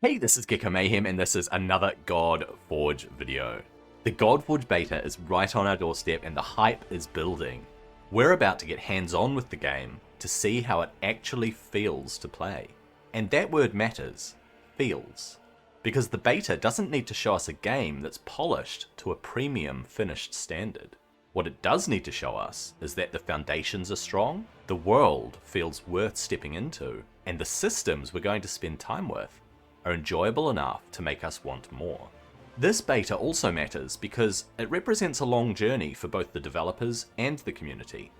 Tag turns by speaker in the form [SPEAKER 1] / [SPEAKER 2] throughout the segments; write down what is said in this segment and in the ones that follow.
[SPEAKER 1] Hey, this is Gecko Mayhem, and this is another Godforge video. The Godforge Beta is right on our doorstep and the hype is building. We're about to get hands-on with the game to see how it actually feels to play. And that word matters, feels. Because the beta doesn't need to show us a game that's polished to a premium finished standard. What it does need to show us is that the foundations are strong, the world feels worth stepping into, and the systems we're going to spend time with are enjoyable enough to make us want more. This beta also matters because it represents a long journey for both the developers and the community.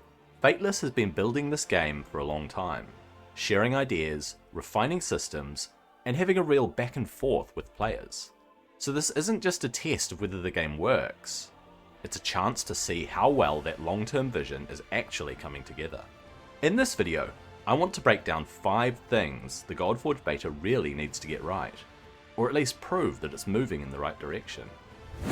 [SPEAKER 1] Fateless has been building this game for a long time, sharing ideas, refining systems, and having a real back and forth with players. So this isn't just a test of whether the game works, it's a chance to see how well that long-term vision is actually coming together. In this video, I want to break down 5 things the Godforge Beta really needs to get right, or at least prove that it's moving in the right direction.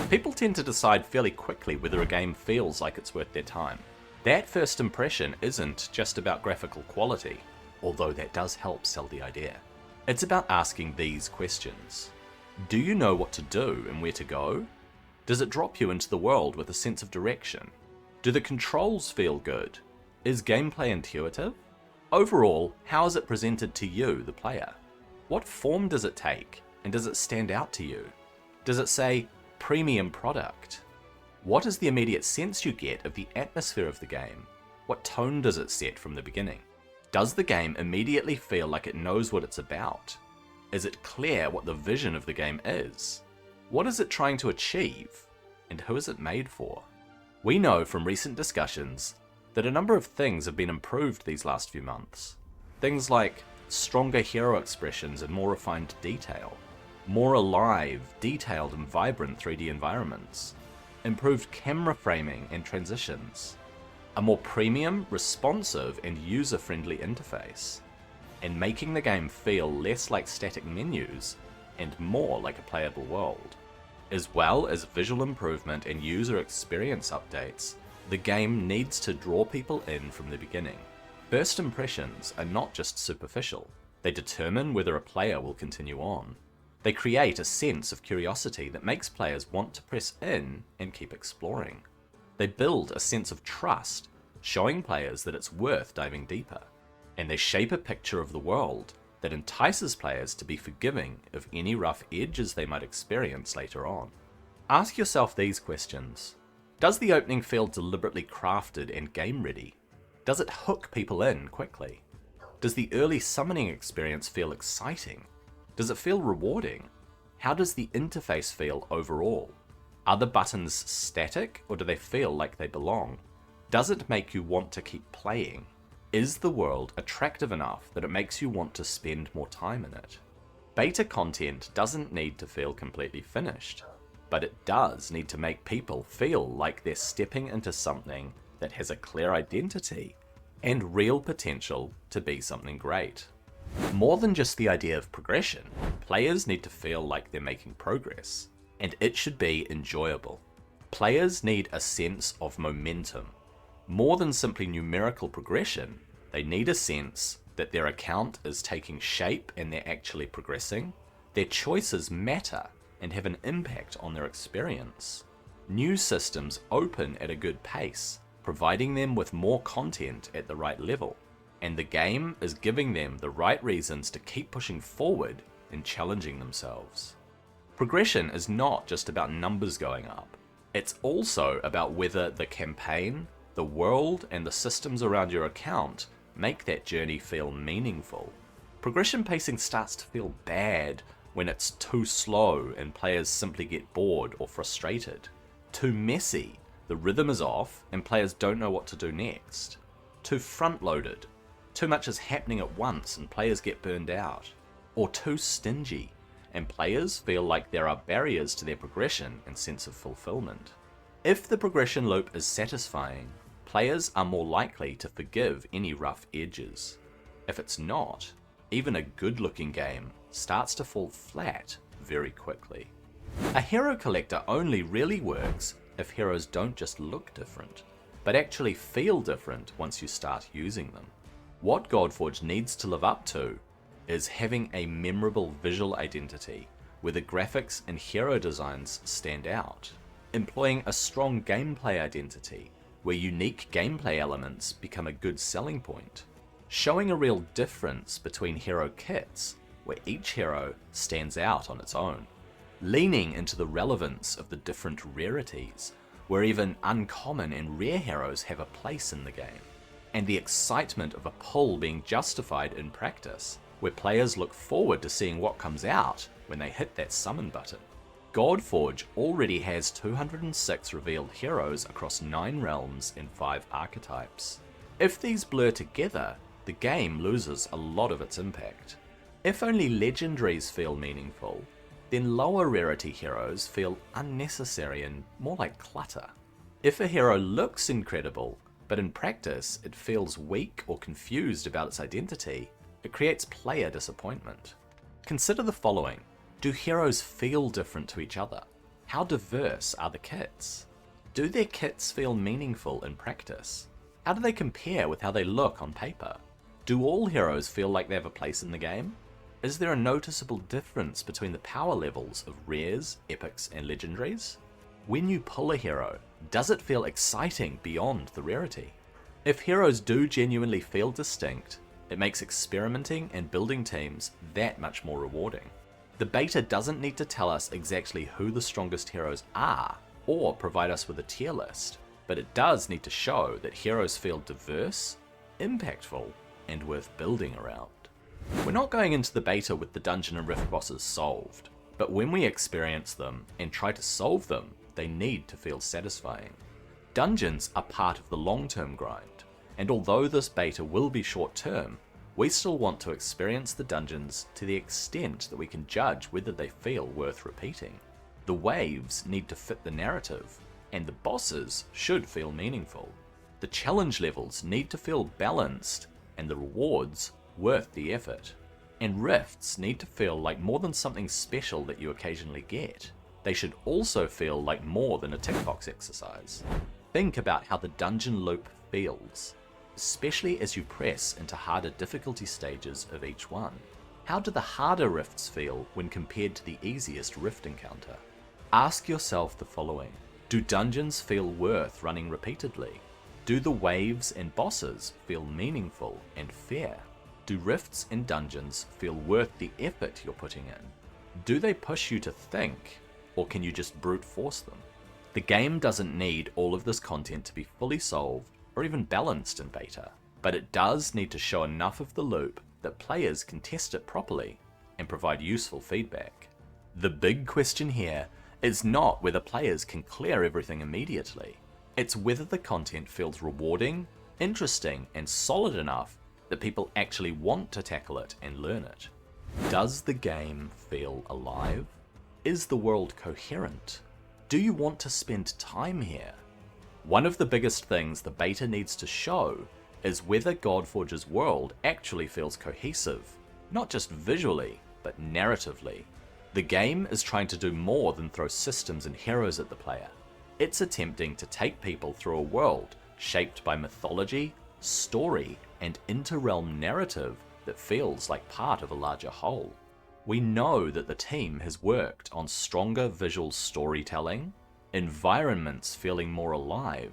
[SPEAKER 1] People tend to decide fairly quickly whether a game feels like it's worth their time. That first impression isn't just about graphical quality, although that does help sell the idea. It's about asking these questions. Do you know what to do and where to go? Does it drop you into the world with a sense of direction? Do the controls feel good? Is gameplay intuitive? Overall, how is it presented to you, the player? What form does it take, and does it stand out to you? Does it say, premium product? What is the immediate sense you get of the atmosphere of the game? What tone does it set from the beginning? Does the game immediately feel like it knows what it's about? Is it clear what the vision of the game is? What is it trying to achieve, and who is it made for? We know from recent discussions that a number of things have been improved these last few months. Things like stronger hero expressions and more refined detail, more alive, detailed and vibrant 3D environments, improved camera framing and transitions, a more premium, responsive and user-friendly interface, and making the game feel less like static menus and more like a playable world. As well as visual improvement and user experience updates, the game needs to draw people in from the beginning. First impressions are not just superficial, they determine whether a player will continue on. They create a sense of curiosity that makes players want to press in and keep exploring. They build a sense of trust, showing players that it's worth diving deeper. And they shape a picture of the world that entices players to be forgiving of any rough edges they might experience later on. Ask yourself these questions. Does the opening feel deliberately crafted and game ready? Does it hook people in quickly? Does the early summoning experience feel exciting? Does it feel rewarding? How does the interface feel overall? Are the buttons static or do they feel like they belong? Does it make you want to keep playing? Is the world attractive enough that it makes you want to spend more time in it? Beta content doesn't need to feel completely finished, but it does need to make people feel like they're stepping into something that has a clear identity and real potential to be something great. More than just the idea of progression, players need to feel like they're making progress, and it should be enjoyable. Players need a sense of momentum. More than simply numerical progression, they need a sense that their account is taking shape and they're actually progressing. Their choices matter and have an impact on their experience. New systems open at a good pace, providing them with more content at the right level, and the game is giving them the right reasons to keep pushing forward and challenging themselves. Progression is not just about numbers going up, it's also about whether the campaign, the world, and the systems around your account make that journey feel meaningful. Progression pacing starts to feel bad when it's too slow and players simply get bored or frustrated. Too messy, the rhythm is off and players don't know what to do next. Too front-loaded, too much is happening at once and players get burned out. Or too stingy, and players feel like there are barriers to their progression and sense of fulfillment. If the progression loop is satisfying, players are more likely to forgive any rough edges. If it's not, even a good-looking game starts to fall flat very quickly. A hero collector only really works if heroes don't just look different, but actually feel different once you start using them. What Godforge needs to live up to is having a memorable visual identity where the graphics and hero designs stand out, employing a strong gameplay identity where unique gameplay elements become a good selling point, showing a real difference between hero kits where each hero stands out on its own, leaning into the relevance of the different rarities where even uncommon and rare heroes have a place in the game, and the excitement of a pull being justified in practice where players look forward to seeing what comes out when they hit that summon button. Godforge already has 206 revealed heroes across 9 realms and 5 archetypes. If these blur together, the game loses a lot of its impact. If only legendaries feel meaningful, then lower rarity heroes feel unnecessary and more like clutter. If a hero looks incredible, but in practice it feels weak or confused about its identity, it creates player disappointment. Consider the following. Do heroes feel different to each other? How diverse are the kits? Do their kits feel meaningful in practice? How do they compare with how they look on paper? Do all heroes feel like they have a place in the game? Is there a noticeable difference between the power levels of rares, epics, and legendaries? When you pull a hero, does it feel exciting beyond the rarity? If heroes do genuinely feel distinct, it makes experimenting and building teams that much more rewarding. The beta doesn't need to tell us exactly who the strongest heroes are, or provide us with a tier list, but it does need to show that heroes feel diverse, impactful, and worth building around. We're not going into the beta with the dungeon and rift bosses solved, but when we experience them and try to solve them, they need to feel satisfying. Dungeons are part of the long-term grind, and although this beta will be short-term, we still want to experience the dungeons to the extent that we can judge whether they feel worth repeating. The waves need to fit the narrative, and the bosses should feel meaningful. The challenge levels need to feel balanced, and the rewards worth the effort. And rifts need to feel like more than something special that you occasionally get. They should also feel like more than a tick box exercise. Think about how the dungeon loop feels, especially as you press into harder difficulty stages of each one. How do the harder rifts feel when compared to the easiest rift encounter? Ask yourself the following. Do dungeons feel worth running repeatedly? Do the waves and bosses feel meaningful and fair? Do rifts and dungeons feel worth the effort you're putting in? Do they push you to think, or can you just brute force them? The game doesn't need all of this content to be fully solved or even balanced in beta, but it does need to show enough of the loop that players can test it properly and provide useful feedback. The big question here is not whether players can clear everything immediately, it's whether the content feels rewarding, interesting, and solid enough that people actually want to tackle it and learn it. Does the game feel alive? Is the world coherent? Do you want to spend time here? One of the biggest things the beta needs to show is whether Godforge's world actually feels cohesive, not just visually, but narratively. The game is trying to do more than throw systems and heroes at the player. It's attempting to take people through a world shaped by mythology, story, and inter-realm narrative that feels like part of a larger whole. We know that the team has worked on stronger visual storytelling, environments feeling more alive,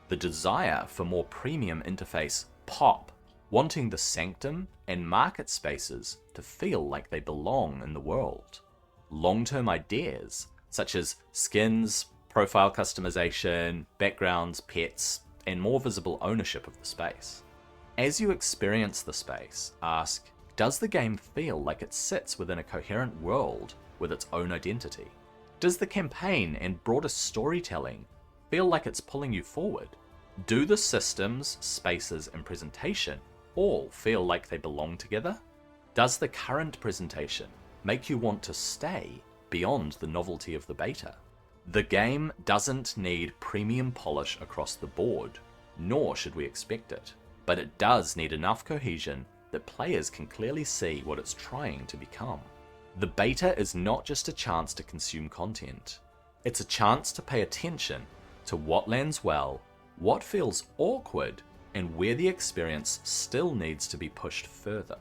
[SPEAKER 1] the desire for more premium interface pop, wanting the sanctum and market spaces to feel like they belong in the world. Long-term ideas such as skins, profile customization, backgrounds, pets, and more visible ownership of the space. As you experience the space, ask, does the game feel like it sits within a coherent world with its own identity? Does the campaign and broader storytelling feel like it's pulling you forward? Do the systems, spaces, and presentation all feel like they belong together? Does the current presentation make you want to stay beyond the novelty of the beta? The game doesn't need premium polish across the board, nor should we expect it, but it does need enough cohesion that players can clearly see what it's trying to become. The beta is not just a chance to consume content, it's a chance to pay attention to what lands well, what feels awkward, and where the experience still needs to be pushed further.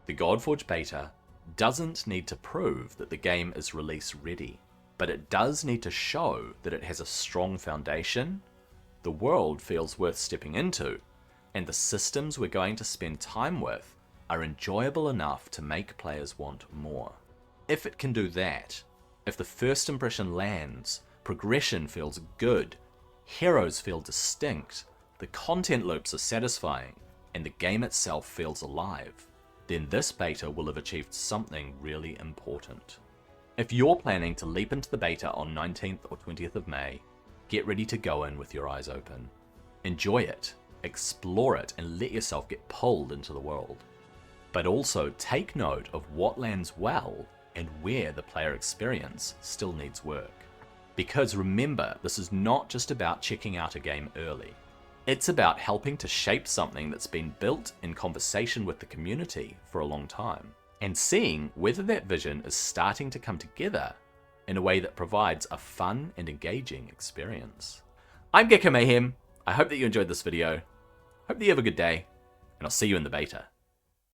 [SPEAKER 1] The Godforge Beta doesn't need to prove that the game is release ready, but it does need to show that it has a strong foundation, the world feels worth stepping into, and the systems we're going to spend time with are enjoyable enough to make players want more. If it can do that, if the first impression lands, progression feels good, heroes feel distinct, the content loops are satisfying, and the game itself feels alive, then this beta will have achieved something really important. If you're planning to leap into the beta on 19th or 20th of May, get ready to go in with your eyes open. Enjoy it, explore it, and let yourself get pulled into the world. But also take note of what lands well and where the player experience still needs work. Because remember, this is not just about checking out a game early. It's about helping to shape something that's been built in conversation with the community for a long time, and seeing whether that vision is starting to come together in a way that provides a fun and engaging experience. I'm Gecko Mayhem. I hope that you enjoyed this video. Hope that you have a good day, and I'll see you in the beta.